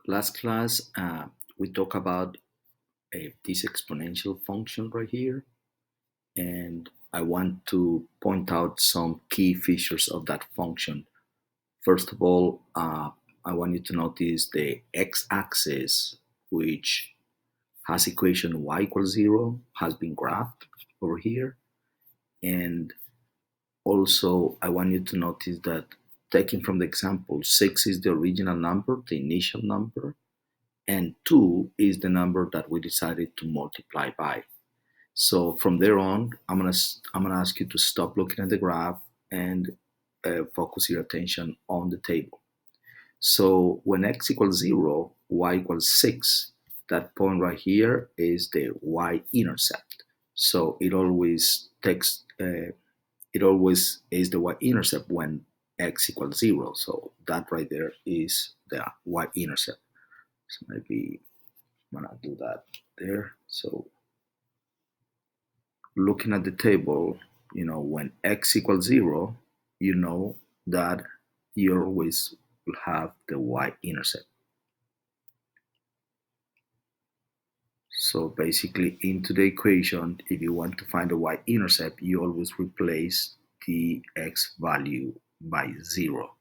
Last class, we talked about this exponential function right here, and I want to point out some key features of that function. First of all, I want you to notice the x-axis, which has equation y equals 0, has been graphed over here. And also, I want you to notice that taking from the example, 6 is the original number, the initial number, and 2 is the number that we decided to multiply by. So from there on, I'm gonna ask you to stop looking at the graph and focus your attention on the table. So when x equals 0, y equals 6, that point right here is the y-intercept. So it always is the y-intercept when x equals 0. So that right there is the y-intercept. So maybe I'm gonna do that there. So looking at the table, when x equals 0, you know that you always will have the y-intercept. So basically, into the equation, if you want to find the y-intercept, you always replace the x value by 0.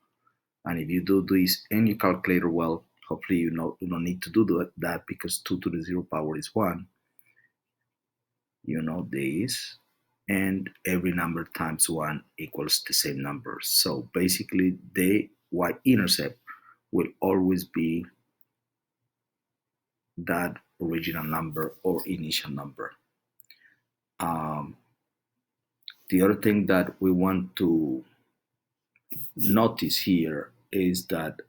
And if you do this in your calculator, well, hopefully you don't need to do that because 2 to the 0 power is 1. You know this, and every number times 1 equals the same number. So basically, the y-intercept will always be that original number or initial number. Um, the other thing that we want to notice here is that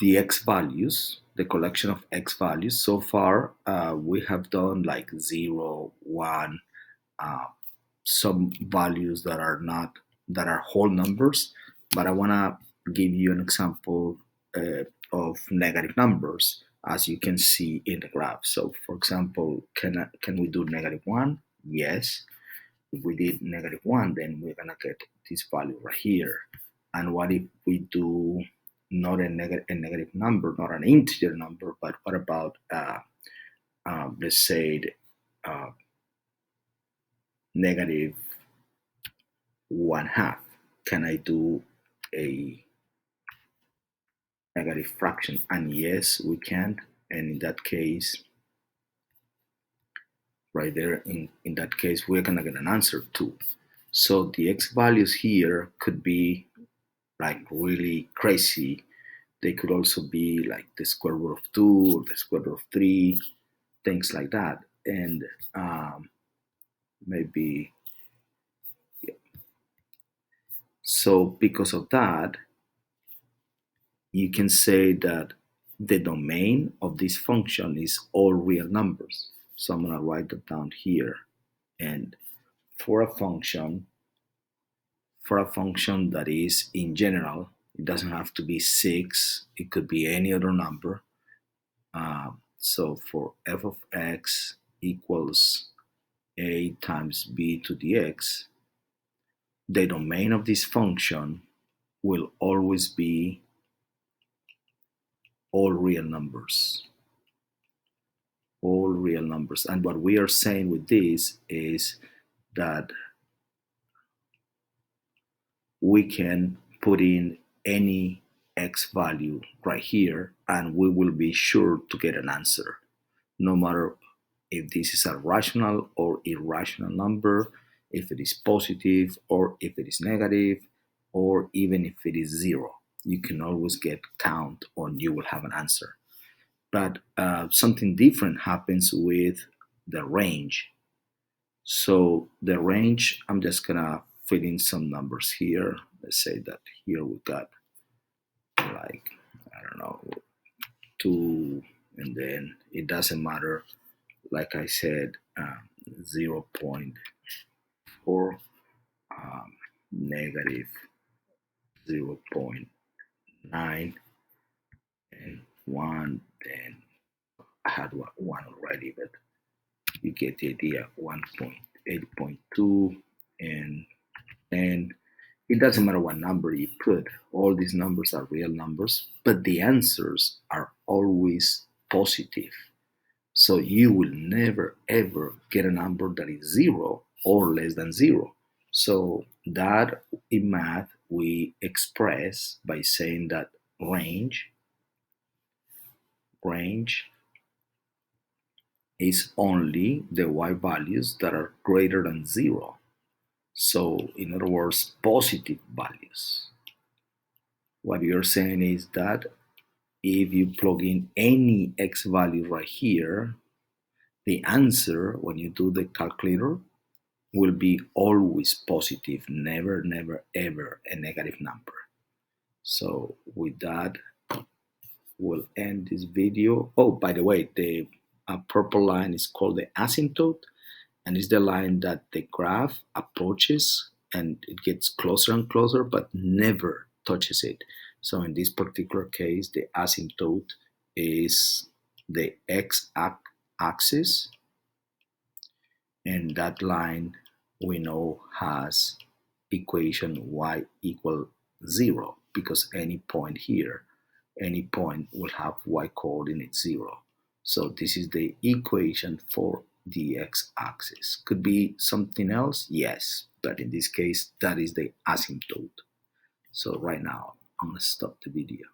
the x values, the collection of x values, so far we have done like 0, 1, uh, some values that are whole numbers, but I want to give you an example of negative numbers, as you can see in the graph. So for example, can we do -1? Yes. If we did -1, then we're gonna get this value right here. And what if we do not a negative number, not an integer number, but what about let's say uh, negative 1/2? Can I do a negative fraction? And yes, we can. And in that case, right there, in that case, we're gonna get an answer too. So the x values here could be like really crazy. They could also be like the square root of 2 or the square root of 3, things like that. And maybe, yeah. So because of that, you can say that the domain of this function is all real numbers. So I'm going to write that down here. And for a function, that is in general, it doesn't have to be 6, it could be any other number. So for f of x equals a times b to the x, the domain of this function will always be all real numbers. All real numbers. And what we are saying with this is that we can put in any x value right here and we will be sure to get an answer, no matter if this is a rational or irrational number, if it is positive or if it is negative, or even if it is 0. You can always get count on you will have an answer. But something different happens with the range. So the range, I'm just gonna fill in some numbers here. Let's say that here we got like, I don't know, 2, and then it doesn't matter, like I said, 0.4, negative 0.9, and 1, then I had 1 already, but you get the idea, 1.8.2, and 10, It doesn't matter what number you put, all these numbers are real numbers, but the answers are always positive. So you will never ever get a number that is zero or less than zero. So that in math we express by saying that range is only the y values that are greater than zero. So in other words, positive values. What you're saying is that if you plug in any x value right here, the answer when you do the calculator will be always positive, never, never, ever a negative number. So with that, we'll end this video. Oh, by the way, the purple line is called the asymptote, and it's the line that the graph approaches and it gets closer and closer, but never touches it. So in this particular case, the asymptote is the x-axis, and that line we know has equation y equal 0 because any point here, any point will have y coordinate 0. So this is the equation for the x-axis. Could be something else, yes, but in this case that is the asymptote. So right now I'm going to stop the video.